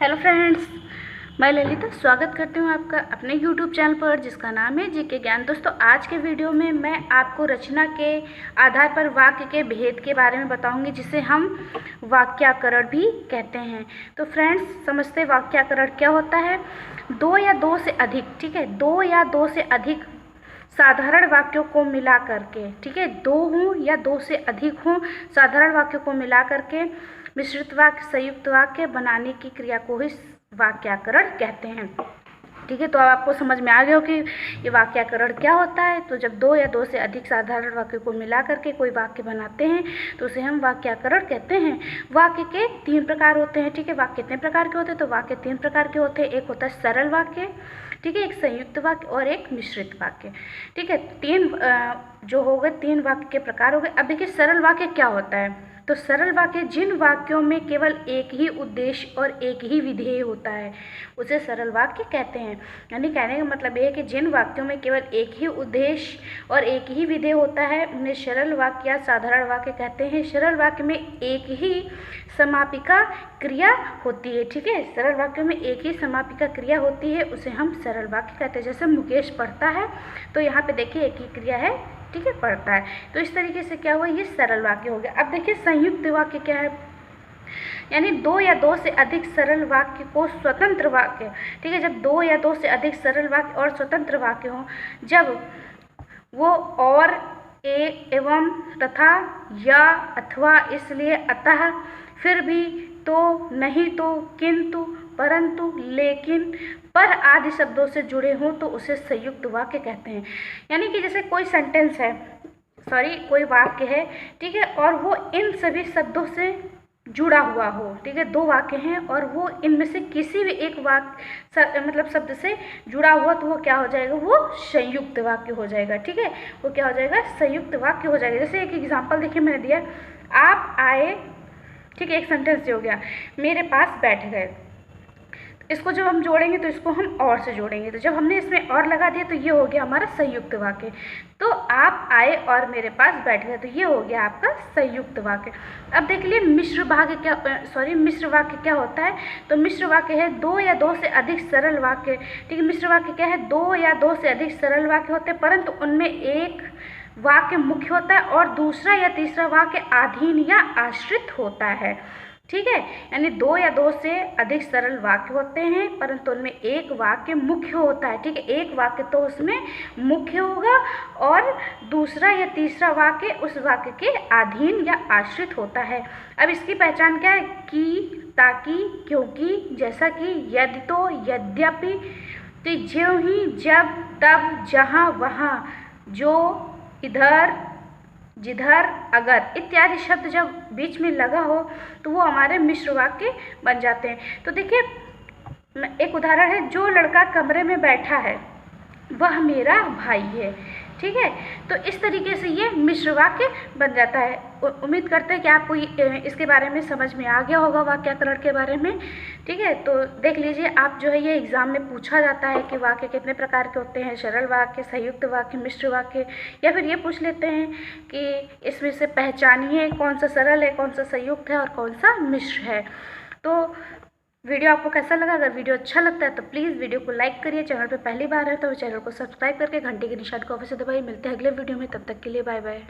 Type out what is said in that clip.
Hello friends, मैं ललिता स्वागत करती हूँ आपका अपने यूट्यूब चैनल पर जिसका नाम है जीके ज्ञान। दोस्तों, आज के वीडियो में मैं आपको रचना के आधार पर वाक्य के भेद के बारे में बताऊंगी, जिसे हम वाक्याकरण भी कहते हैं। तो फ्रेंड्स, समझते वाक्याकरण क्या होता है। दो या दो से अधिक, ठीक है, दो या दो से अधिक साधारण वाक्यों को मिला करके, ठीक है, दो हों या दो से अधिक हों साधारण वाक्यों को मिला करके मिश्रित वाक्य, संयुक्त वाक्य बनाने की क्रिया को ही वाक्याकरण कहते हैं। ठीक है, तो अब आपको समझ में आ गया हो कि ये वाक्याकरण क्या होता है। तो जब दो या दो से अधिक साधारण वाक्यों को मिला करके कोई वाक्य बनाते हैं तो उसे हम वाक्याकरण कहते हैं। वाक्य के तीन प्रकार होते हैं। ठीक है, वाक्य कितने प्रकार के होते हैं? तो वाक्य तीन प्रकार के होते हैं। एक होता है सरल वाक्य, ठीक है, एक संयुक्त वाक्य और एक मिश्रित वाक्य। ठीक है, तीन जो हो गए, तीन वाक्य के प्रकार हो गए। अब देखिए सरल वाक्य क्या होता है। तो सरल वाक्य जिन वाक्यों में केवल एक ही उद्देश्य और एक ही विधेय होता है उसे सरल वाक्य कहते हैं। यानी कहने का मतलब ये है कि जिन वाक्यों में केवल एक ही उद्देश्य और एक ही विधेय होता है उन्हें सरल वाक्य या साधारण वाक्य कहते हैं। सरल वाक्य में एक ही समापिका क्रिया होती है। ठीक है, सरल वाक्यों में एक ही समापिका क्रिया होती है, उसे हम सरल वाक्य कहते हैं। जैसे मुकेश पढ़ता है तो यहाँ पे देखिए एक ही क्रिया है, ठीक है, पढ़ता है। तो इस तरीके से क्या हुआ, ये सरल वाक्य हो गया। अब देखिए संयुक्त वाक्य क्या है, यानी दो या दो से अधिक सरल वाक्य को स्वतंत्र वाक्य, ठीक है, जब दो या दो से अधिक सरल वाक्य और स्वतंत्र वाक्य हों, जब वो और, एवं, तथा, या, अथवा, इसलिए, अतः, फिर भी, तो, नहीं तो, किंतु, परंतु, लेकिन, पर आदि शब्दों से जुड़े हों तो उसे संयुक्त वाक्य कहते हैं। यानी कि जैसे कोई सेंटेंस है, कोई वाक्य है, ठीक है, और वो इन सभी शब्दों से जुड़ा हुआ हो, ठीक है, दो वाक्य हैं और वो इनमें से किसी भी एक वाक्य मतलब शब्द से जुड़ा हुआ, तो वो क्या हो जाएगा, वो संयुक्त वाक्य हो जाएगा। ठीक है, वो क्या हो जाएगा, संयुक्त वाक्य हो जाएगा। जैसे एक एग्जांपल देखिए मैंने दिया, आप आए, ठीक है, एक सेंटेंस हो गया, मेरे पास बैठ गए। इसको जब हम जोड़ेंगे तो इसको हम और से जोड़ेंगे, तो जब हमने इसमें और लगा दिया तो ये हो गया हमारा संयुक्त वाक्य। तो आप आए और मेरे पास बैठ गए, तो ये हो गया आपका संयुक्त वाक्य। अब देख लिए मिश्र मिश्र वाक्य क्या होता है। तो मिश्र वाक्य है दो या दो से अधिक सरल वाक्य, ठीक है, मिश्र वाक्य क्या है, दो या दो से अधिक सरल वाक्य होते हैं परंतु उनमें एक वाक्य मुख्य होता है और दूसरा या तीसरा वाक्य अधीन या आश्रित होता है। ठीक है, यानी दो या दो से अधिक सरल वाक्य होते हैं परंतु उनमें एक वाक्य मुख्य होता है। ठीक है, एक वाक्य तो उसमें मुख्य होगा और दूसरा या तीसरा वाक्य उस वाक्य के अधीन या आश्रित होता है। अब इसकी पहचान क्या है, कि, ताकि, क्योंकि, जैसा कि, यदि, तो, यद्यपि, तो ज्यों ही, जब, तब, जहाँ, वहाँ, जो, इधर, जिधर, अगर इत्यादि शब्द जब बीच में लगा हो तो वो हमारे मिश्र वाक्य बन जाते हैं। तो देखिए एक उदाहरण है, जो लड़का कमरे में बैठा है वह मेरा भाई है। ठीक है, तो इस तरीके से ये मिश्र वाक्य बन जाता है। उम्मीद करते हैं कि आपको इसके बारे में समझ में आ गया होगा, वाक्याकरण के बारे में। ठीक है, तो देख लीजिए आप, जो है ये एग्जाम में पूछा जाता है कि वाक्य कितने प्रकार के होते हैं, सरल वाक्य, संयुक्त वाक्य, मिश्र वाक्य, या फिर ये पूछ लेते हैं कि इसमें से पहचानिए कौन सा सरल है, कौन सा संयुक्त है और कौन सा मिश्र है। तो वीडियो आपको कैसा लगा? अगर वीडियो अच्छा लगता है तो प्लीज़ वीडियो को लाइक करिए। चैनल पे पहली बार है तो चैनल को सब्सक्राइब करके घंटे के निशान को अवश्य दबाइए। मिलते हैं अगले वीडियो में, तब तक के लिए बाय बाय।